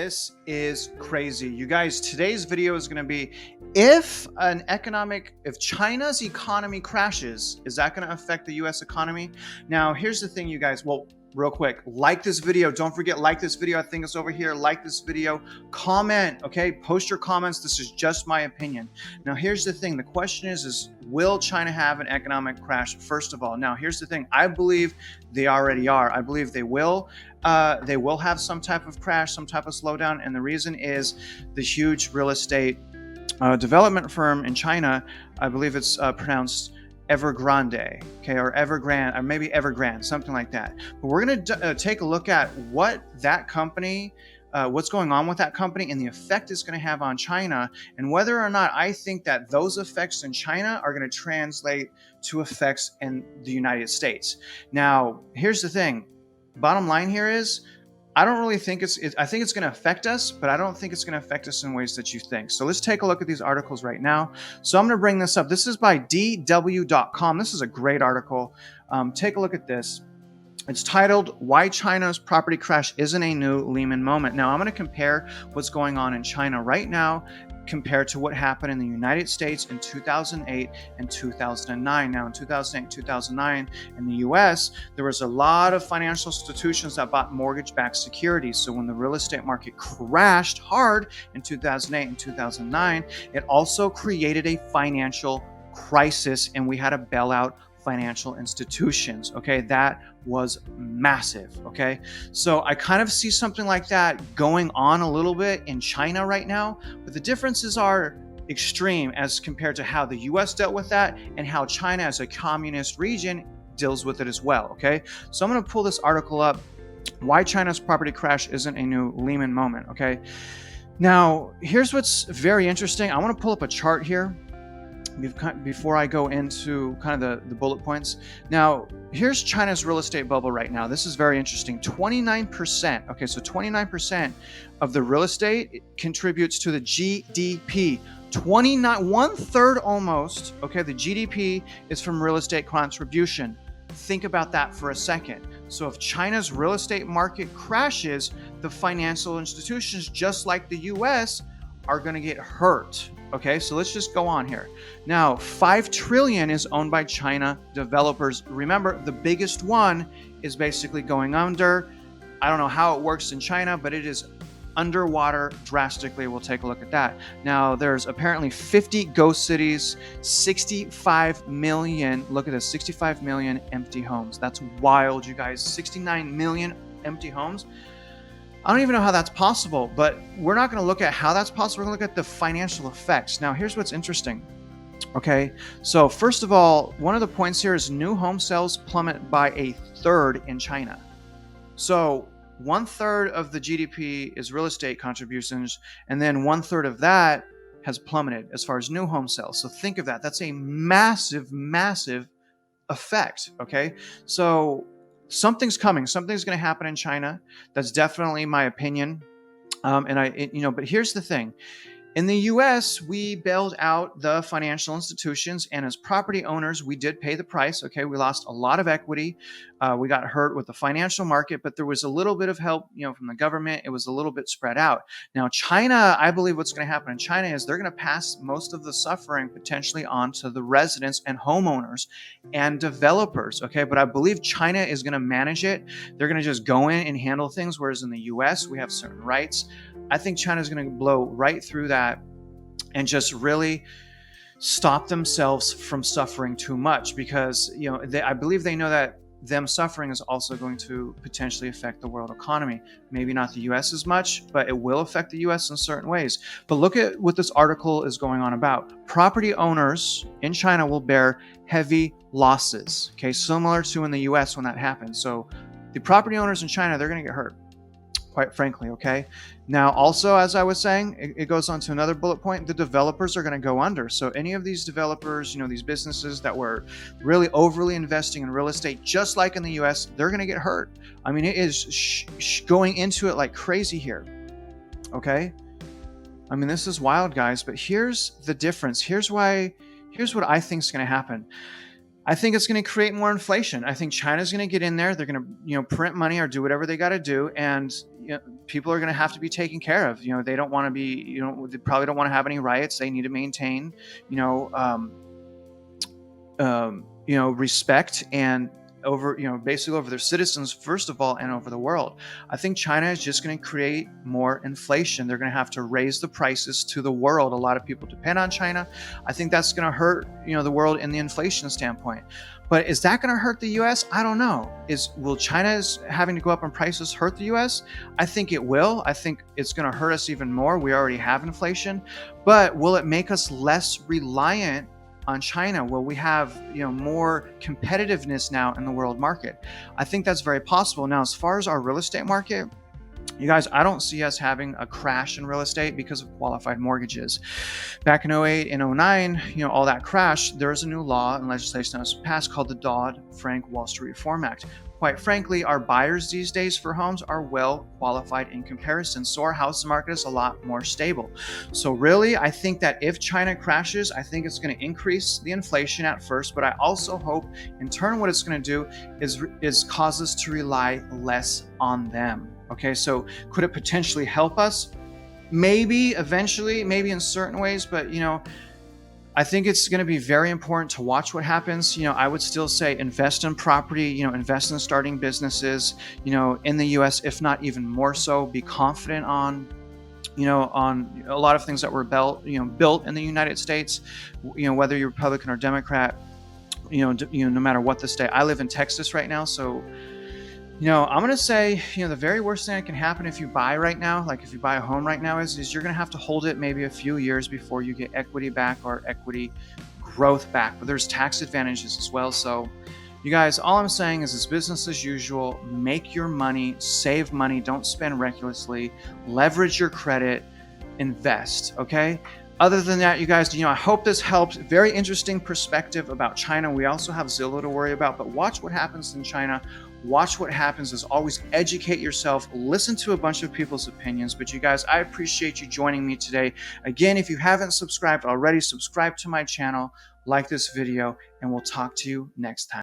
This is crazy. You guys, today's video is going to be if China's economy crashes, is that going to affect the US economy? Now, here's the thing, you guys. Well, real quick, like this video. Don't forget, like this video. I think it's over here. Like this video. Comment, okay? Post your comments. This is just my opinion. Now, here's the thing. The question is will China have an economic crash? First of all, now here's the thing. I believe they already are. I believe they will. They will have some type of crash, some type of slowdown. And the reason is the huge real estate development firm in China. I believe it's pronounced Evergrande, okay, or Evergrande, or maybe Evergrande, something like that. But we're going to take a look at what that company, what's going on with that company and the effect it's going to have on China, and whether or not I think that those effects in China are going to translate to effects in the United States. Now, here's the thing. Bottom line here is, I don't really think I think it's going to affect us, but I don't think it's going to affect us in ways that you think. So let's take a look at these articles right now. So I'm going to bring this up. This is by DW.com. This is a great article. Take a look at this. It's titled, Why China's Property Crash Isn't a New Lehman Moment. Now, I'm going to compare what's going on in China right now compared to what happened in the United States in 2008 and 2009. Now, in 2008, 2009, in the US, there was a lot of financial institutions that bought mortgage-backed securities. So when the real estate market crashed hard in 2008 and 2009, it also created a financial crisis, and we had to bail out financial institutions. Okay, that was massive. Okay, so I kind of see something like that going on a little bit in China right now, but the differences are extreme as compared to how the US dealt with that and how China as a communist region deals with it as well. Okay, so I'm going to pull this article up, Why China's Property Crash Isn't a New Lehman Moment. Okay, now here's what's very interesting. I want to pull up a chart here before I go into kind of the bullet points. Now, here's China's real estate bubble right now. This is very interesting. 29%. Okay, so 29% of the real estate contributes to the GDP. 29, 1/3 almost. Okay, the GDP is from real estate contribution. Think about that for a second. So if China's real estate market crashes, the financial institutions, just like the US, are going to get hurt. Okay, so let's just go on here. Now, 5 trillion is owned by China developers. Remember, the biggest one is basically going under. I don't know how it works in China, but it is underwater drastically. We'll take a look at that. Now, there's apparently 50 ghost cities, 65 million, look at this, 65 million empty homes. That's wild, you guys. 69 million empty homes. I don't even know how that's possible, but we're not going to look at how that's possible. We're going to look at the financial effects. Now, here's what's interesting. Okay, so first of all, one of the points here is new home sales plummet by 1/3 in China. So 1/3 of the GDP is real estate contributions, and then 1/3 of that has plummeted as far as new home sales. So think of that. That's a massive, massive effect. Okay, so something's coming. Something's going to happen in China. That's definitely my opinion. But here's the thing. In the US, we bailed out the financial institutions, and as property owners, we did pay the price. Okay, we lost a lot of equity. We got hurt with the financial market, but there was a little bit of help, from the government. It was a little bit spread out. Now, China, I believe what's going to happen in China is they're going to pass most of the suffering potentially on to the residents and homeowners and developers. Okay, but I believe China is going to manage it. They're going to just go in and handle things, whereas in the US, we have certain rights. I think China is going to blow right through that and just really stop themselves from suffering too much, because I believe they know that them suffering is also going to potentially affect the world economy. Maybe not the US as much, but it will affect the US in certain ways. But look at what this article is going on about. Property owners in China will bear heavy losses, okay, similar to in the US when that happened. So the property owners in China, they're going to get hurt, quite frankly. Okay. Now, also, as I was saying, it goes on to another bullet point. The developers are going to go under. So any of these developers, these businesses that were really overly investing in real estate, just like in the US, they're going to get hurt. I mean, it is going into it like crazy here. Okay. I mean, this is wild, guys, but here's the difference. Here's what I think is going to happen. I think it's going to create more inflation. I think China's going to get in there. They're going to, print money or do whatever they got to do, and people are going to have to be taken care of. They don't want to be, they probably don't want to have any riots. They need to maintain, you know, respect and over, basically over their citizens, first of all, and over the world. I think China is just going to create more inflation. They're going to have to raise the prices to the world. A lot of people depend on China. I think that's going to hurt, the world in the inflation standpoint. But is that going to hurt the U.S.? I don't know. Will China's having to go up in prices hurt the U.S.? I think it will. I think it's going to hurt us even more. We already have inflation. But will it make us less reliant on China? Will we have more competitiveness now in the world market? I think that's very possible. Now, as far as our real estate market, you guys, I don't see us having a crash in real estate because of qualified mortgages. Back in 08 and 09, all that crash, there was a new law and legislation that was passed called the Dodd-Frank Wall Street Reform Act. Quite frankly, our buyers these days for homes are well qualified in comparison. So our house market is a lot more stable. So really, I think that if China crashes, I think it's going to increase the inflation at first, but I also hope in turn what it's going to do is cause us to rely less on them. Okay, so could it potentially help us? Maybe eventually, maybe in certain ways, but I think it's going to be very important to watch what happens. I would still say invest in property, invest in starting businesses, in the US, if not even more so. Be confident on a lot of things that were built in the United States, whether you're Republican or Democrat, no matter what the state. I live in Texas right now, so I'm going to say, the very worst thing that can happen if you buy right now, like if you buy a home right now, is you're going to have to hold it maybe a few years before you get equity back or equity growth back. But there's tax advantages as well. So you guys, all I'm saying is it's business as usual. Make your money, save money, don't spend recklessly, leverage your credit, invest, okay? Other than that, you guys, I hope this helped. Very interesting perspective about China. We also have Zillow to worry about, but watch what happens in China. Watch what happens. As always, educate yourself. Listen to a bunch of people's opinions. But you guys, I appreciate you joining me today. Again, if you haven't subscribed already, subscribe to my channel, like this video, and we'll talk to you next time.